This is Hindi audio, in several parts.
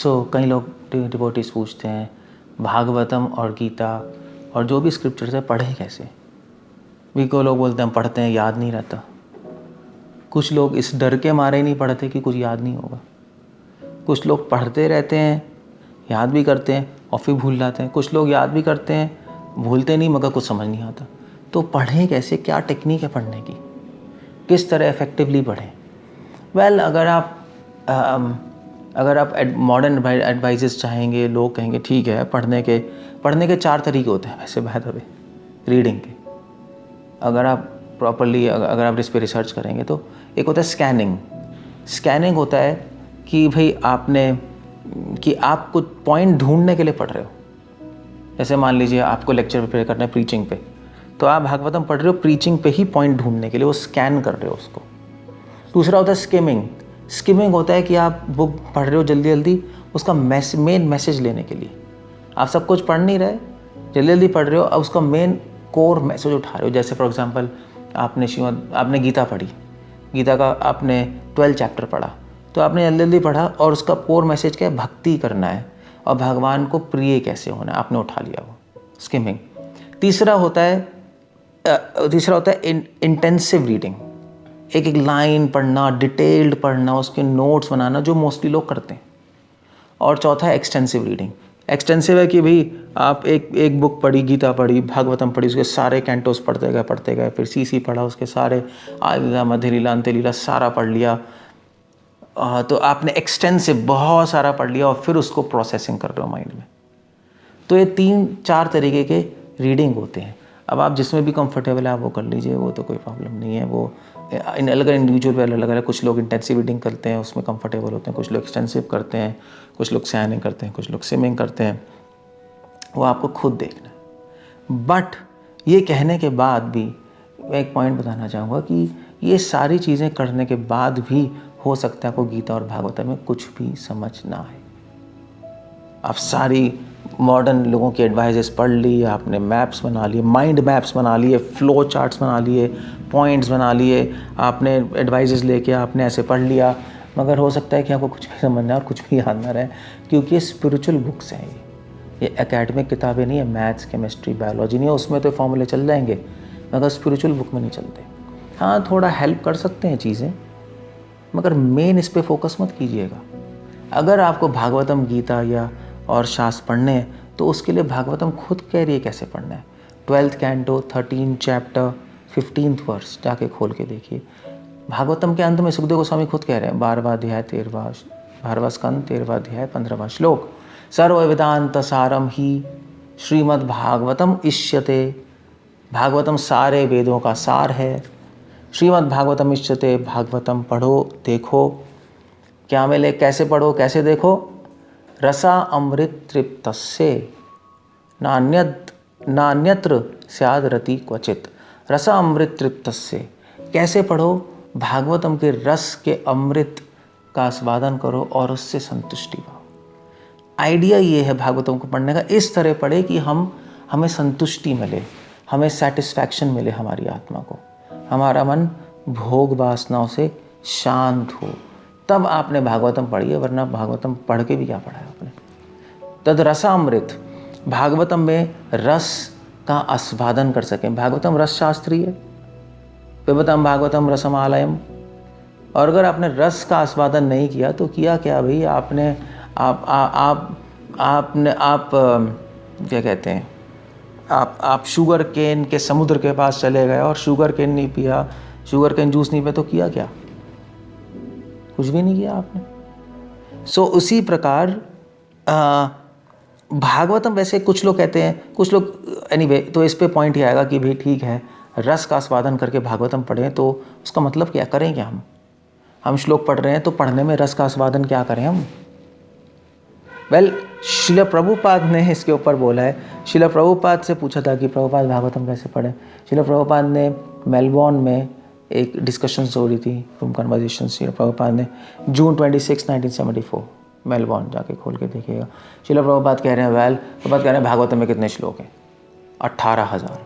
कई लोग डिवोटीज पूछते हैं भागवतम और गीता और जो भी स्क्रिप्चर्स है पढ़े कैसे। भी को लोग बोलते हैं हम पढ़ते हैं याद नहीं रहता। कुछ लोग इस डर के मारे नहीं पढ़ते कि कुछ याद नहीं होगा। कुछ लोग पढ़ते रहते हैं, याद भी करते हैं और फिर भूल जाते हैं। कुछ लोग याद भी करते हैं, भूलते नहीं, मगर कुछ समझ नहीं आता। तो पढ़ें कैसे, क्या टेक्निक है पढ़ने की, किस तरह इफ़ेक्टिवली पढ़ें। वेल अगर आप मॉडर्न एडवाइजेस चाहेंगे, लोग कहेंगे ठीक है पढ़ने के 4 तरीके होते हैं वैसे बाय द वे रीडिंग के। अगर आप प्रॉपरली अगर आप इस पर रिसर्च करेंगे तो एक होता है स्कैनिंग होता है कि भाई आप कुछ पॉइंट ढूंढने के लिए पढ़ रहे हो। जैसे मान लीजिए आपको लेक्चर प्रिपेयर करना है प्रीचिंग पे, तो आप भागवतम पढ़ रहे हो प्रीचिंग पे ही पॉइंट ढूंढने के लिए, वो स्कैन कर रहे हो उसको। दूसरा होता है स्किमिंग होता है कि आप बुक पढ़ रहे हो जल्दी जल्दी उसका मेन मैसेज लेने के लिए। आप सब कुछ पढ़ नहीं रहे, जल्दी जल्दी पढ़ रहे हो, अब उसका मेन कोर मैसेज उठा रहे हो। जैसे फॉर एग्जांपल आपने गीता पढ़ी, गीता का आपने 12 चैप्टर पढ़ा, तो आपने जल्दी जल्दी पढ़ा और उसका कोर मैसेज क्या है, भक्ति करना है और भगवान को प्रिय कैसे होना है, आपने उठा लिया वो स्किमिंग। तीसरा होता है इंटेंसिव रीडिंग, एक लाइन पढ़ना, डिटेल्ड पढ़ना, उसके नोट्स बनाना, जो मोस्टली लोग करते हैं। और चौथा है एक्सटेंसिव रीडिंग। एक्सटेंसिव है कि भाई आप एक बुक पढ़ी, गीता पढ़ी, भागवतम पढ़ी, उसके सारे कैंटोस पढ़ते गए, फिर सीसी पढ़ा, उसके सारे आदिलीला, मध्यलीला, अंत्यलीला सारा पढ़ लिया। तो आपने एक्सटेंसिव बहुत सारा पढ़ लिया और फिर उसको प्रोसेसिंग कर रहे हो माइंड में। तो ये 3-4 तरीके के रीडिंग होते हैं। अब आप जिसमें भी कंफर्टेबल है आप वो कर लीजिए, वो तो कोई प्रॉब्लम नहीं है। वो अलग इंडिविजुअल पे अलग अलग, कुछ लोग इंटेंसिव रीडिंग करते हैं उसमें कंफर्टेबल होते हैं, कुछ लोग एक्सटेंसिव करते हैं, कुछ लोग स्कैनिंग करते हैं, कुछ लोग स्किमिंग करते हैं, वो आपको खुद देखना है। बट ये कहने के बाद भी मैं एक पॉइंट बताना चाहूँगा कि ये सारी चीज़ें करने के बाद भी हो सकता है आपको गीता और भागवतम में कुछ भी समझ ना आए। आप सारी मॉडर्न लोगों की एडवाइजेस पढ़ ली, आपने मैप्स बना लिए, माइंड मैप्स बना लिए, फ्लो चार्ट्स बना लिए, पॉइंट्स बना लिए, आपने एडवाइजेस लेके आपने ऐसे पढ़ लिया, मगर हो सकता है कि आपको कुछ भी समझ ना और कुछ भी याद ना रहे, क्योंकि ये स्पिरिचुअल बुक्स हैं। ये एकेडमिक किताबें नहीं है, मैथ्स, केमिस्ट्री, बायोलॉजी नहीं है, उसमें तो फॉर्मूले चल जाएंगे, मगर स्पिरिचुअल बुक में नहीं चलते। हाँ, थोड़ा हेल्प कर सकते हैं चीज़ें, मगर मेन इस पे फोकस मत कीजिएगा। अगर आपको भागवतम, गीता या और शास्त्र पढ़ने हैं तो उसके लिए भागवतम खुद कह रही है कैसे पढ़ना है। 12th canto, 13 chapter, 15th verse जाके खोल के देखिए। भागवतम के अंत में सुखदेव गोस्वामी खुद कह रहे हैं 12वां अध्याय 12वां स्कंद 13वां अध्याय 15वां श्लोक, सर्व वेदांत सारम ही श्रीमद् भागवतम इष्यते। भागवतम सारे वेदों का सार है। श्रीमद् भागवतम इष्यते, भागवतम पढ़ो, देखो क्या मिले, कैसे पढ़ो, कैसे देखो। रसा अमृत तृप्तस्य नान्यत्र स्याद रति क्वचित। रसा अमृत तृप्तस्य, कैसे पढ़ो, भागवतम के रस के अमृत का आस्वादन करो और उससे संतुष्टि पाओ। आइडिया ये है भागवतम को पढ़ने का, इस तरह पढ़े कि हमें संतुष्टि मिले, हमें सेटिस्फैक्शन मिले, हमारी आत्मा को, हमारा मन भोग वासनाओं से शांत हो, तब आपने भागवतम पढ़ी है। वरना भागवतम पढ़ के भी क्या पढ़ा है आपने। तद रसामृत, भागवतम में रस का आस्वादन कर सकें। भागवतम रस शास्त्री है, पिबतम भागवतम रसमालयम। और अगर आपने रस का आस्वादन नहीं किया तो किया क्या भाई, आपने क्या कहते हैं, आप शुगर केन के समुद्र के पास चले गए और शुगर केन नहीं पिया, शुगर केन जूस नहीं पिया, तो किया क्या, कुछ भी नहीं किया आपने। सो उसी प्रकार भागवतम, वैसे कुछ लोग कहते हैं, कुछ लोग एनीवे, तो इस पे पॉइंट ये आएगा कि भाई ठीक है, रस का आस्वादन करके भागवतम पढ़ें, तो उसका मतलब क्या करें, क्या हम श्लोक पढ़ रहे हैं तो पढ़ने में रस का आस्वादन क्या करें हम। वेल, श्रील प्रभुपाद ने इसके ऊपर बोला है। श्रील प्रभुपाद से पूछा था कि प्रभुपाद भागवतम कैसे पढ़ें। श्रील प्रभुपाद ने मेलबॉर्न में एक डिस्कशंस हो रही थी, रूम कन्वर्सेशन, श्रील प्रभुपाद ने June 26, 1974 मेलबॉर्न जाके खोल के देखिएगा। श्रील प्रभुपाद कह रहे हैं, प्रभुपाद कह रहे हैं भागवतम में कितने श्लोक हैं, 18,000।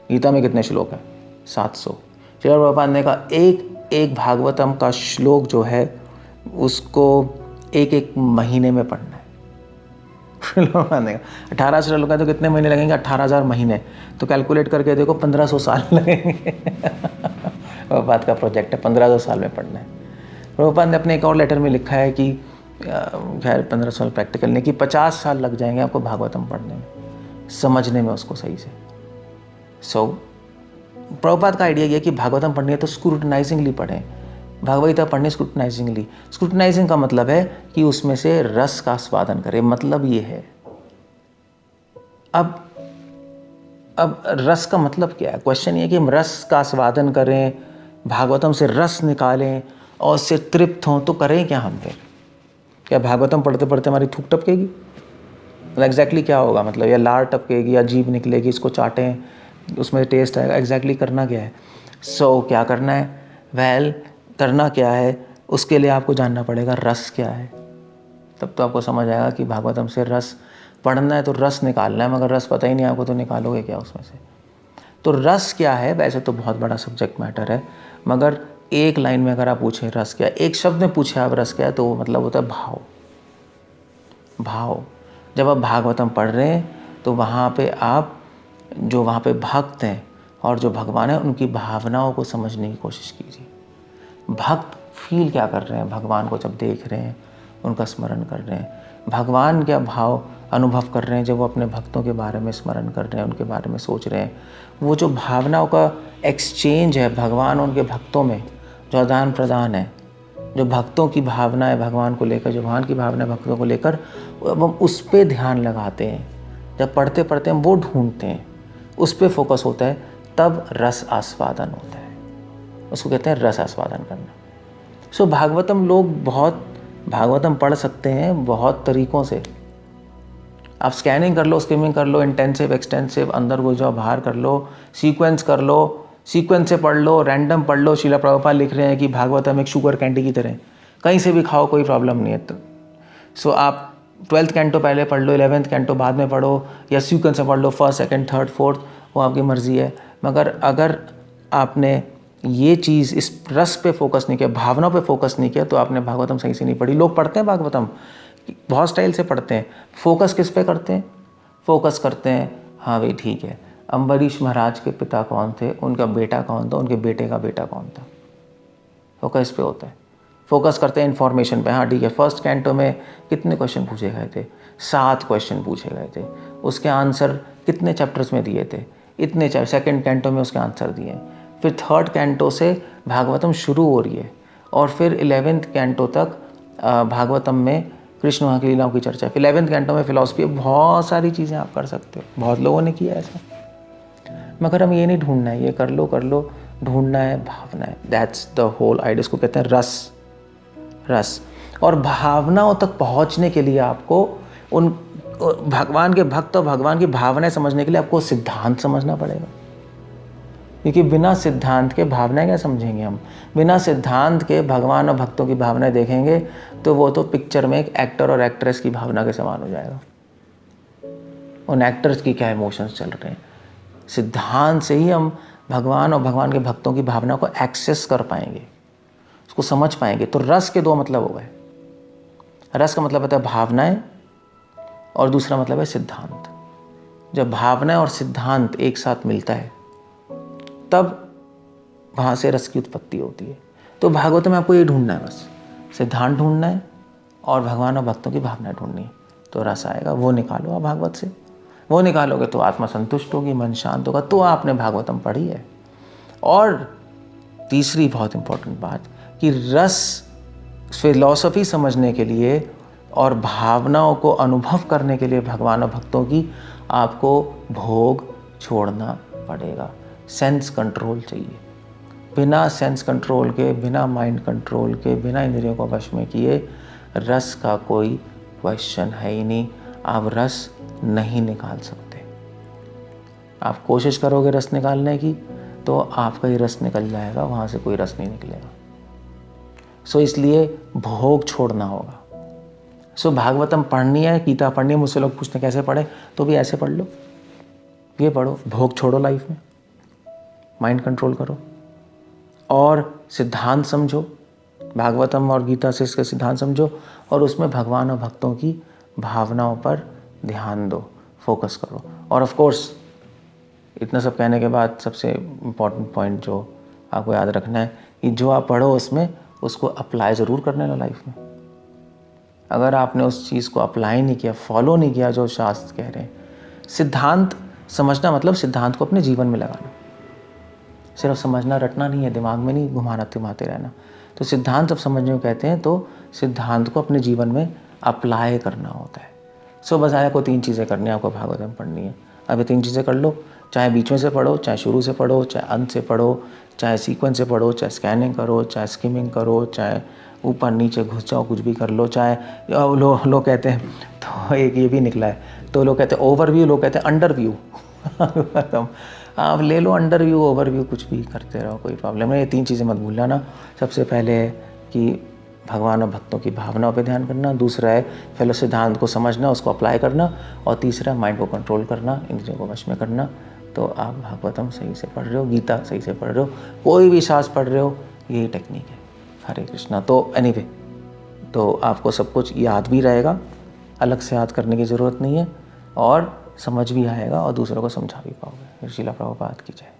गीता में कितने श्लोक हैं, 700। श्रील प्रभुपाद ने कहा एक भागवतम का श्लोक जो है उसको एक महीने में पढ़ना है। प्रलोभन देगा। 18 श्लोक है तो कितने महीने लगेंगे? 18,000 महीने। तो कैलकुलेट करके देखो 1500 साल लगेंगे। वो बात का प्रोजेक्ट है, 1500 साल में पढ़ना है। प्रभुपाद ने अपने एक और लेटर में लिखा है कि खैर 15 साल प्रैक्टिकल नहीं, कि 50 साल लग जाएंगे आपको भागवतम पढ़ने में, समझने में उसको सही से। सो प्रभुपाद का आइडिया ये है कि भागवतम पढ़नी है तो स्क्रूटनाइजिंगली पढ़ें। भगवद गीता पढ़नी स्क्रूटनाइजिंगली। स्क्रूटनाइजिंग का मतलब है कि उसमें से रस का स्वादन करें, मतलब ये है। अब रस का मतलब क्या है? क्वेश्चन ये है कि हम रस का स्वादन करें, भागवतम से रस निकालें और उससे तृप्त हों, तो करें क्या हम फिर? क्या भागवतम पढ़ते पढ़ते हमारी थूक टपकेगी? मतलब एग्जैक्टली क्या होगा? मतलब या लार टपकेगी या जीभ निकलेगी, इसको चाटें उसमें टेस्ट आएगा, एग्जैक्टली करना क्या है? सो क्या करना है? वेल करना क्या है, उसके लिए आपको जानना पड़ेगा रस क्या है। तब तो आपको समझ आएगा कि भागवतम से रस पढ़ना है तो रस निकालना है, मगर रस पता ही नहीं आपको तो निकालोगे क्या उसमें से? तो रस क्या है? वैसे तो बहुत बड़ा सब्जेक्ट मैटर है, मगर एक लाइन में अगर आप पूछें रस क्या, एक शब्द में पूछे आप रस क्या है, तो वो मतलब होता है भाव। भाव। जब आप भागवतम पढ़ रहे हैं तो वहाँ पे आप जो वहाँ पे भक्त हैं और जो भगवान है उनकी भावनाओं को समझने की कोशिश कीजिए। भक्त फील क्या कर रहे हैं भगवान को जब देख रहे हैं, उनका स्मरण कर रहे हैं, भगवान क्या भाव अनुभव कर रहे हैं जब वो अपने भक्तों के बारे में स्मरण कर रहे हैं, उनके बारे में सोच रहे हैं। वो जो भावनाओं का एक्सचेंज है भगवान और उनके भक्तों में, जो आदान प्रदान है, जो भक्तों की भावना है भगवान को लेकर, जो भगवान की भावना है भक्तों को लेकर, अब हम उस पर ध्यान लगाते हैं। जब पढ़ते पढ़ते हम वो ढूंढते हैं, उस पर फोकस होता है, तब रस आस्वादन होता है। उसको कहते हैं रस आस्वादन करना। सो भागवतम लोग बहुत भागवतम पढ़ सकते हैं बहुत तरीक़ों से। आप स्कैनिंग कर लो, स्किमिंग कर लो, इंटेंसिव एक्सटेंसिव, अंदर घुस जाओ बाहर कर लो, सीक्वेंस कर लो, सीक्वेंस से पढ़ लो, रैंडम पढ़ लो। श्रीला प्रभुपाद लिख रहे हैं कि भागवतम एक शुगर कैंडी की तरह, कहीं से भी खाओ कोई प्रॉब्लम नहीं है। तो सो आप 12th कैंटो पहले पढ़ लो, 11th कैंटो बाद में पढ़ो, या सीक्वेंस से पढ़ लो, फर्स्ट सेकंड थर्ड फोर्थ, वो आपकी मर्ज़ी है। मगर अगर आपने ये चीज़ इस रस पे फोकस नहीं किया, भावना पे फोकस नहीं किया, तो आपने भागवतम सही से नहीं पढ़ी। लोग पढ़ते हैं भागवतम, बहुत स्टाइल से पढ़ते हैं, फोकस किस पे करते हैं? फोकस करते हैं, हाँ भाई ठीक है, अम्बरीश महाराज के पिता कौन थे, उनका बेटा कौन था, उनके बेटे का बेटा कौन था। फोकस पे होता है। फोकस करते हैं इन्फॉर्मेशन पे, हाँ ठीक है, फर्स्ट कैंटो में कितने क्वेश्चन पूछे गए थे? 7 क्वेश्चन पूछे गए थे, उसके आंसर कितने चैप्टर्स में दिए थे? इतने। सेकंड कैंटो में उसके आंसर दिए। फिर थर्ड कैंटो से भागवतम शुरू हो रही है और फिर 11th कैंटो तक भागवतम में कृष्ण वहाँ की लीलाओं की चर्चा। 11th कैंटो में फिलॉसफी, बहुत सारी चीज़ें आप कर सकते हो, बहुत लोगों ने किया ऐसा। मगर हम ये नहीं ढूंढना है ये कर लो, ढूंढना है भावना है। That's the whole idea. इसको कहते हैं रस। और भावनाओं तक पहुंचने के लिए आपको उन भगवान के भक्त और भगवान की भावनाएं समझने के लिए आपको सिद्धांत समझना पड़ेगा, क्योंकि बिना सिद्धांत के भावनाएं क्या समझेंगे हम? बिना सिद्धांत के भगवान और भक्तों की भावनाएं देखेंगे तो वो तो पिक्चर में एक एक्टर और एक्ट्रेस की भावना के समान हो जाएगा। उन एक्टर्स की क्या इमोशंस चल रहे हैं। सिद्धांत से ही हम भगवान और भगवान के भक्तों की भावना को एक्सेस कर पाएंगे, उसको समझ पाएंगे। तो रस के 2 मतलब हो गए। रस का मतलब होता है भावनाएं और दूसरा मतलब है सिद्धांत। जब भावना और सिद्धांत एक साथ मिलता है तब वहाँ से रस की उत्पत्ति होती है। तो भागवत में आपको ये ढूंढना है, बस सिद्धांत ढूंढना है और भगवान और भक्तों की भावनाएं ढूंढनी है, तो रस आएगा। वो निकालो आप भागवत से, वो निकालोगे तो आत्मा संतुष्ट होगी, मन शांत होगा, तो आपने भागवतम पढ़ी है। और तीसरी बहुत इंपॉर्टेंट बात कि रस फिलॉसफी समझने के लिए और भावनाओं को अनुभव करने के लिए भगवान और भक्तों की, आपको भोग छोड़ना पड़ेगा। सेंस कंट्रोल चाहिए। बिना सेंस कंट्रोल के, बिना माइंड कंट्रोल के, बिना इंद्रियों को वश में किए रस का कोई क्वेश्चन है ही नहीं। आप रस नहीं निकाल सकते। आप कोशिश करोगे रस निकालने की तो आपका ही रस निकल जाएगा, वहाँ से कोई रस नहीं निकलेगा। सो इसलिए भोग छोड़ना होगा। सो भागवतम पढ़नी है, गीता पढ़नी है। मुझसे लोग पूछते कैसे पढ़े, तो भी ऐसे पढ़ लो, ये पढ़ो, भोग छोड़ो लाइफ में, माइंड कंट्रोल करो और सिद्धांत समझो। भागवतम और गीता से इसके सिद्धांत समझो और उसमें भगवान और भक्तों की भावनाओं पर ध्यान दो, फोकस करो। और ऑफ कोर्स इतना सब कहने के बाद सबसे इम्पॉर्टेंट पॉइंट जो आपको याद रखना है कि जो आप पढ़ो उसमें उसको अप्लाई ज़रूर करने लो लाइफ में। अगर आपने उस चीज़ को अप्लाई नहीं किया, फॉलो नहीं किया जो शास्त्र कह रहे हैं, सिद्धांत समझना मतलब सिद्धांत को अपने जीवन में लगाना, सिर्फ समझना रटना नहीं है, दिमाग में नहीं घुमाते रहना। तो सिद्धांत जब समझने को कहते हैं तो सिद्धांत को अपने जीवन में अप्लाई करना होता है। सो बस आपको 3 चीज़ें करनी है, आपको भागवतम पढ़नी है। अब ये 3 चीज़ें कर लो, चाहे बीच में से पढ़ो, चाहे शुरू से पढ़ो, चाहे अंत से पढ़ो, चाहे सीक्वेंस से पढ़ो, चाहे स्कैनिंग करो, चाहे स्किमिंग करो, चाहे ऊपर नीचे घुस जाओ, कुछ भी कर लो। चाहे लोग कहते हैं, तो एक ये भी निकला है, तो लोग कहते हैं ओवरव्यू, लोग कहते हैं अंडरव्यू। आप ले लो अंडरव्यू, ओवरव्यू, कुछ भी करते रहो, कोई प्रॉब्लम नहीं। ये 3 चीज़ें मत भूलना ना। सबसे पहले है कि भगवान और भक्तों की भावनाओं पे ध्यान करना, दूसरा है फेलो सिद्धांत को समझना, उसको अप्लाई करना, और तीसरा माइंड को कंट्रोल करना, इंद्रियों को वश में करना। तो आप भागवतम सही से पढ़ रहे हो, गीता सही से पढ़ रहे हो, कोई भी शास्त्र पढ़ रहे हो, यही टेक्निक है। हरे कृष्णा। तो एनीवे, तो आपको सब कुछ याद भी रहेगा, अलग से याद करने की ज़रूरत नहीं है, और समझ भी आएगा और दूसरों को समझा भी पाओगे। श्रील प्रभुपाद की जय।